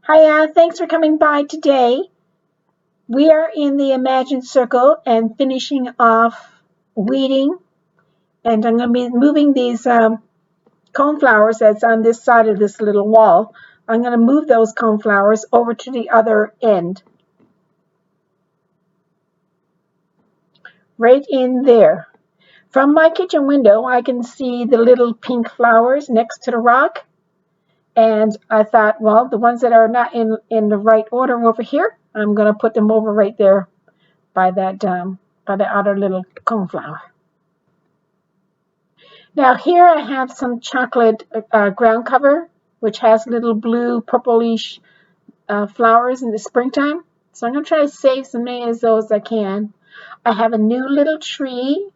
Hiya, thanks for coming by today. We are in the Imagine Circle and finishing off weeding. And I'm going to be moving these coneflowers that's on this side of this little wall. I'm going to move those coneflowers over to the other end. Right in there. From my kitchen window, I can see the little pink flowers next to the rock. And I thought, well, the ones that are not in the right order over here, I'm going to put them over right there by the other little coneflower. Now here I have some chocolate ground cover, which has little blue purplish flowers in the springtime. So I'm going to try to save as many of those as I can. I have a new little tree.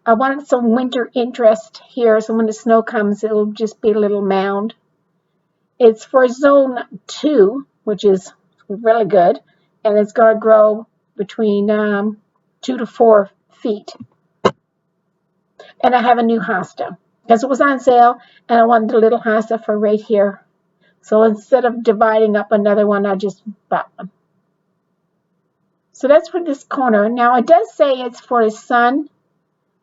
I wanted some winter interest here, so when the snow comes, it'll just be a little mound. It's for zone 2, which is really good, and it's going to grow between 2 to 4 feet. And I have a new hosta because it was on sale, and I wanted a little hosta for right here. So instead of dividing up another one, I just bought one. So that's for this corner. Now it does say it's for the sun,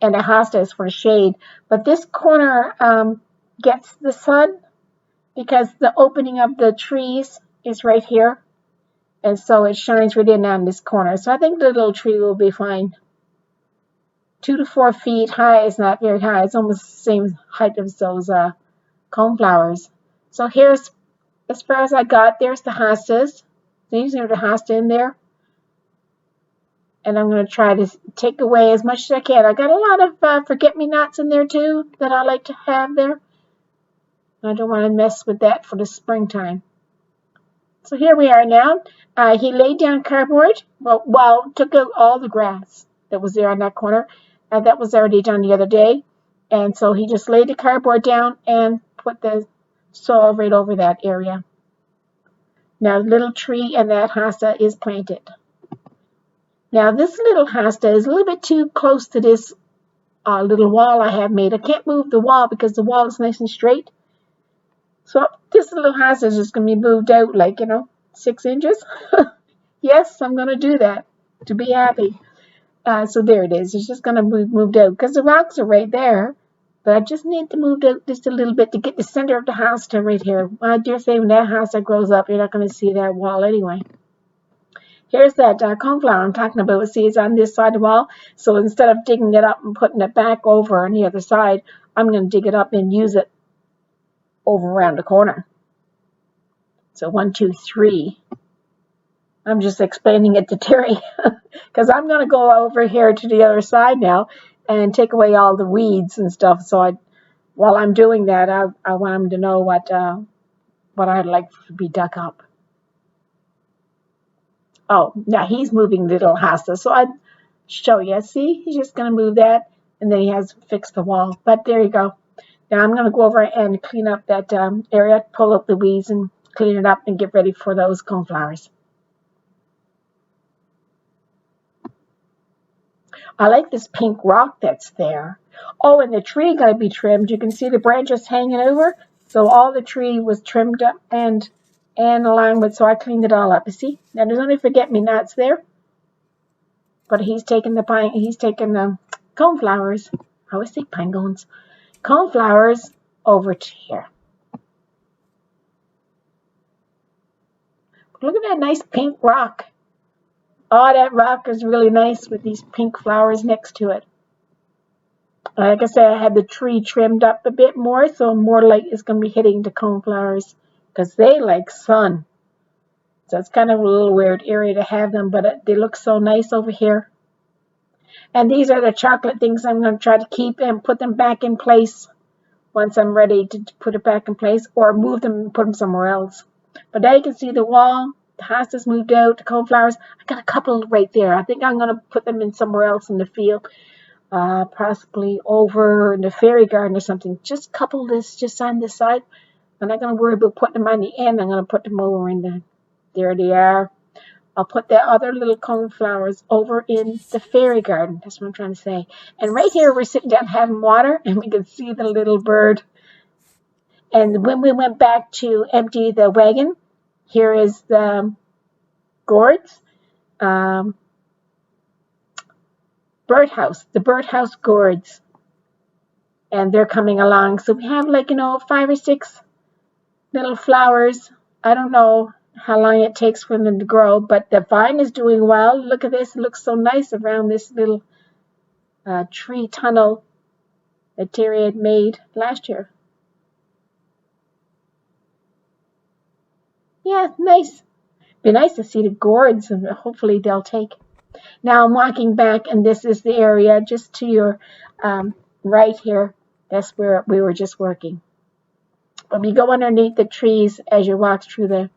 and the hosta is for the shade, but this corner gets the sun because the opening of the trees is right here, and so it shines right in on this corner. So I think the little tree will be fine. 2 to 4 feet high is not very high. It's almost the same height as those coneflowers. So here's, as far as I got, there's the hostas. These are the hosta in there. And I'm going to try to take away as much as I can. I got a lot of forget-me-nots in there too that I like to have there. I don't want to mess with that for the springtime. So here we are now. He laid down cardboard. Well, took out all the grass that was there on that corner. That was already done the other day. And so he just laid the cardboard down and put the soil right over that area. Now the little tree and that hosta is planted. Now this little hosta is a little bit too close to this little wall I have made. I can't move the wall because the wall is nice and straight. So this little hosta is just going to be moved out like, 6 inches. Yes, I'm going to do that to be happy. So there it is. It's just going to be moved out because the rocks are right there. But I just need to move it just a little bit to get the center of the house to right here. I dare say when that house grows up, you're not going to see that wall anyway. Here's that coneflower I'm talking about. See, it's on this side of the wall. So instead of digging it up and putting it back over on the other side, I'm going to dig it up and use it over around the corner. So 1, 2, 3. I'm just explaining it to Terry because I'm going to go over here to the other side now and take away all the weeds and stuff. So while I'm doing that, I want him to know what I'd like to be dug up. Oh, now he's moving the little hosta. So I'd show you. See, he's just going to move that, and then he has to fix the wall. But there you go. Now I'm going to go over and clean up that area, pull up the weeds and clean it up and get ready for those coneflowers. I like this pink rock that's there. Oh, and the tree got to be trimmed. You can see the branches hanging over. So all the tree was trimmed up and along with, so I cleaned it all up. You see? Now there's only forget-me-nots there. But he's taking the coneflowers. I always say pine cones. Coneflowers over to here. Look at that nice pink rock. Oh, that rock is really nice with these pink flowers next to it. Like I said, I had the tree trimmed up a bit more, so more light is going to be hitting the coneflowers because they like sun. So it's kind of a little weird area to have them, but they look so nice over here. And these are the chocolate things I'm going to try to keep and put them back in place once I'm ready to put it back in place or move them and put them somewhere else. But now you can see the wall. The hosta's moved out, the coneflowers. I got a couple right there. I think I'm going to put them in somewhere else in the field, possibly over in the fairy garden or something. Just couple this just on this side. I'm not going to worry about putting them on the end. I'm going to put them over in the, there they are. I'll put the other little coneflowers over in the fairy garden. That's what I'm trying to say. And right here, we're sitting down having water, and we can see the little bird. And when we went back to empty the wagon, here is the gourds, um, the birdhouse gourds, and they're coming along. So we have like, 5 or 6 little flowers. I don't know how long it takes for them to grow, but the vine is doing well. Look at this. It looks so nice around this little tree tunnel that Terry had made last year. Yeah, nice. Be nice to see the gourds, and hopefully they'll take. Now I'm walking back, and this is the area just to your right here. That's where we were just working. But we go underneath the trees as you walk through there.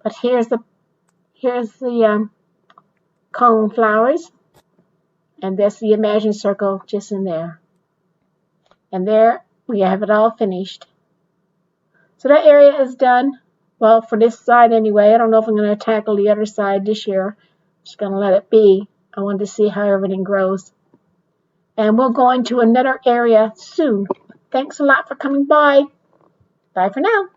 But here's the coneflowers, and that's the Imagine circle just in there. And there we have it all finished. So that area is done. Well, for this side anyway. I don't know if I'm going to tackle the other side this year. I'm just going to let it be. I wanted to see how everything grows. And we'll go into another area soon. Thanks a lot for coming by. Bye for now.